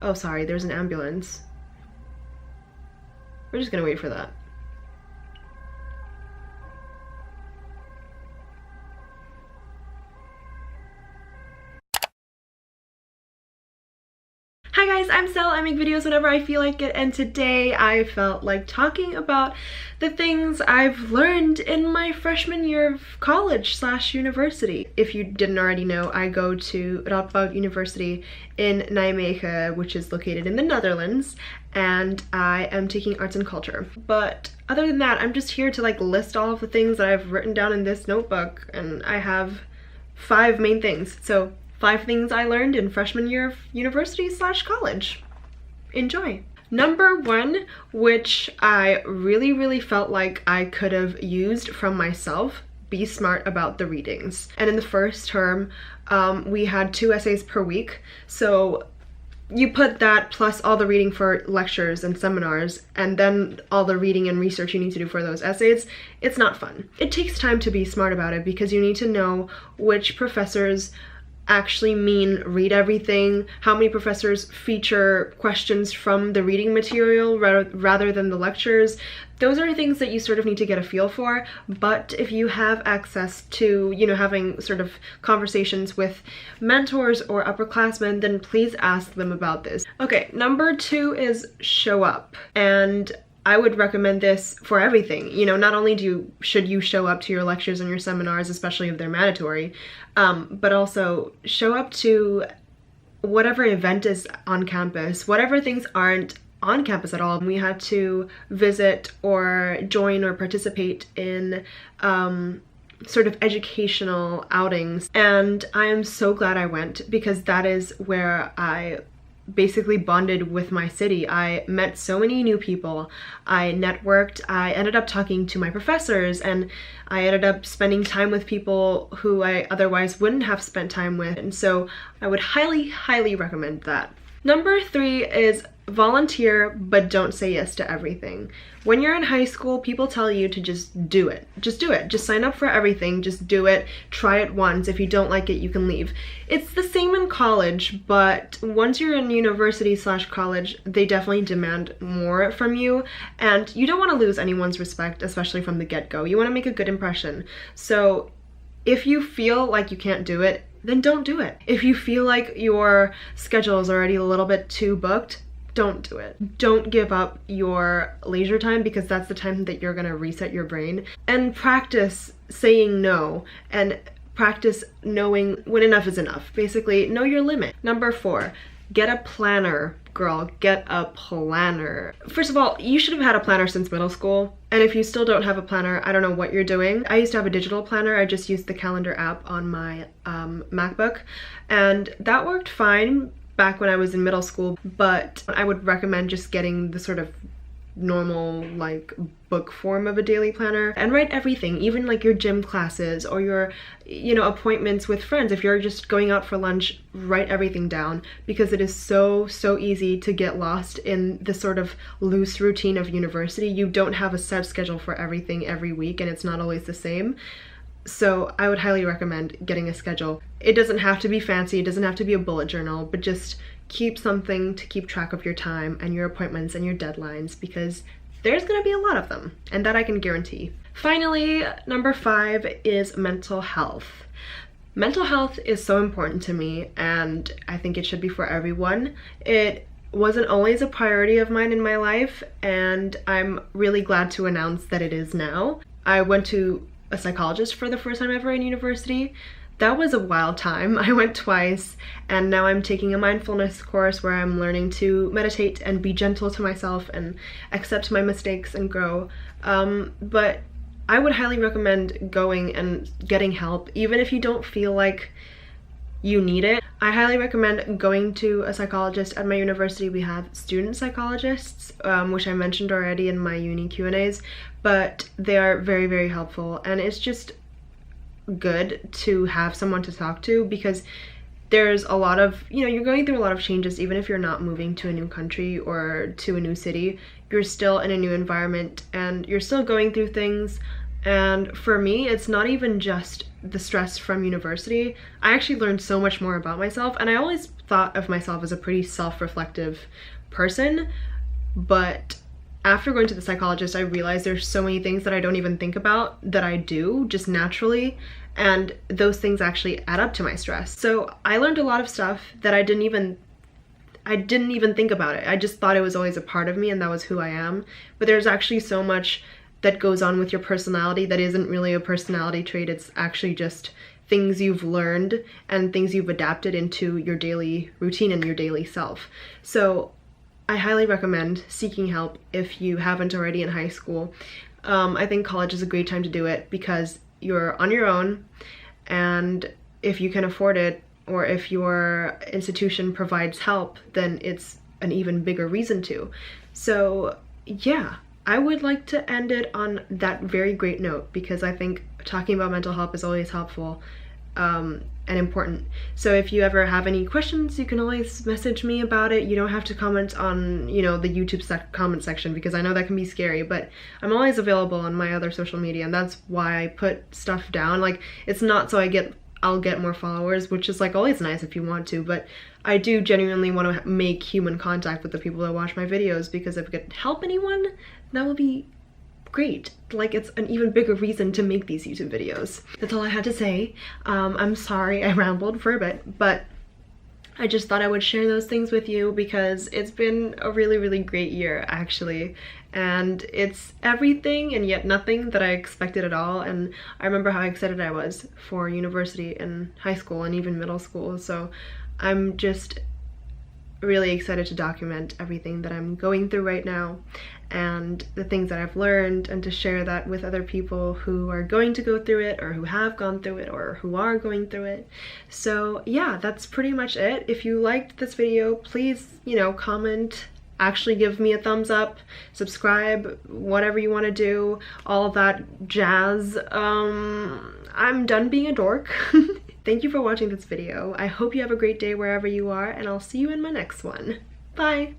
Oh, sorry, there's an ambulance. We're just gonna wait for that. Hi guys, I'm Sel. I make videos whenever I feel like it, and today I felt like talking about the things I've learned in my freshman year of college / university. If you didn't already know, I go to Radboud University in Nijmegen, which is located in the Netherlands, and I am taking arts and culture. But other than that, I'm just here to like list all of the things that I've written down in this notebook, and I have 5 main things. So 5 things I learned in freshman year of university / college. Enjoy. Number 1, which I really felt like I could have used from myself, be smart about the readings. And in the first term, we had 2 essays per week. So you put that plus all the reading for lectures and seminars, and then all the reading and research you need to do for those essays. It's not fun. It takes time to be smart about it because you need to know which professors actually mean read everything, how many professors feature questions from the reading material rather than the lectures. Those are things that you sort of need to get a feel for, but if you have access to, you know, having sort of conversations with mentors or upperclassmen, then please ask them about this. Okay, number 2 is show up. And I would recommend this for everything. You know, not only should you show up to your lectures and your seminars, especially if they're mandatory, but also show up to whatever event is on campus, whatever things aren't on campus at all. We had to visit or join or participate in sort of educational outings, and I am so glad I went because that is where I basically bonded with my city. I met so many new people, I networked, I ended up talking to my professors, and I ended up spending time with people who I otherwise wouldn't have spent time with, and so I would highly recommend that. Number 3 is volunteer, but don't say yes to everything. When you're in high school, people tell you to just do it. Just do it. Just sign up for everything. Just do it. Try it once. If you don't like it, you can leave. It's the same in college, but once you're in university / college, they definitely demand more from you, and you don't want to lose anyone's respect, especially from the get-go. You want to make a good impression. So if you feel like you can't do it, then don't do it. If you feel like your schedule is already a little bit too booked, don't do it. Don't give up your leisure time because that's the time that you're gonna reset your brain. And practice saying no and practice knowing when enough is enough. Basically, know your limit. Number 4, get a planner. Girl, get a planner. First of all, you should have had a planner since middle school. And if you still don't have a planner, I don't know what you're doing. I used to have a digital planner. I just used the calendar app on my MacBook, and that worked fine back when I was in middle school, but I would recommend just getting the sort of normal like book form of a daily planner and write everything, even like your gym classes or your, you know, appointments with friends. If you're just going out for lunch, write everything down because it is so easy to get lost in the sort of loose routine of university. You don't have a set schedule for everything every week, and it's not always the same. So I would highly recommend getting a schedule. It doesn't have to be fancy, it doesn't have to be a bullet journal, but just keep something to keep track of your time and your appointments and your deadlines, because there's gonna be a lot of them, and that I can guarantee. Finally, number 5 is mental health. Mental health is so important to me, and I think it should be for everyone. It wasn't always a priority of mine in my life, and I'm really glad to announce that it is now. I went to a psychologist for the first time ever in university. That was a wild time. I went twice, and now I'm taking a mindfulness course where I'm learning to meditate and be gentle to myself and accept my mistakes and grow. But I would highly recommend going and getting help, even if you don't feel like you need it. I highly recommend going to a psychologist. At my university, we have student psychologists, which I mentioned already in my uni Q&As, but they are very helpful, and it's just good to have someone to talk to because there's a lot of, you know, you're going through a lot of changes. Even if you're not moving to a new country or to a new city, you're still in a new environment and you're still going through things. And for me, it's not even just the stress from university. I actually learned so much more about myself, and I always thought of myself as a pretty self-reflective person, but after going to the psychologist, I realized there's so many things that I don't even think about that I do just naturally, and those things actually add up to my stress. So I learned a lot of stuff that I didn't even think about it. I just thought it was always a part of me and that was who I am. But there's actually so much that goes on with your personality that isn't really a personality trait. It's actually just things you've learned and things you've adapted into your daily routine and your daily self. So I highly recommend seeking help if you haven't already in high school. I think college is a great time to do it because you're on your own, and if you can afford it, or if your institution provides help, then it's an even bigger reason to. So yeah, I would like to end it on that very great note because I think talking about mental health is always helpful and important. So if you ever have any questions, you can always message me about it. You don't have to comment on, you know, the YouTube comment section because I know that can be scary, but I'm always available on my other social media, and that's why I put stuff down. Like, it's not so I'll get more followers, which is like always nice if you want to, but I do genuinely want to make human contact with the people that watch my videos, because if it could help anyone, that would be great. Like, it's an even bigger reason to make these YouTube videos. That's all I had to say. I'm sorry I rambled for a bit, but I just thought I would share those things with you because it's been a really, really great year actually. And it's everything and yet nothing that I expected at all. And I remember how excited I was for university and high school and even middle school. So I'm just really excited to document everything that I'm going through right now and the things that I've learned, and to share that with other people who are going to go through it, or who have gone through it, or who are going through it. So yeah, that's pretty much it. If you liked this video, please, you know, comment, actually give me a thumbs up, subscribe, whatever you want to do, all of that jazz. I'm done being a dork. Thank you for watching this video. I hope you have a great day wherever you are, and I'll see you in my next one. Bye!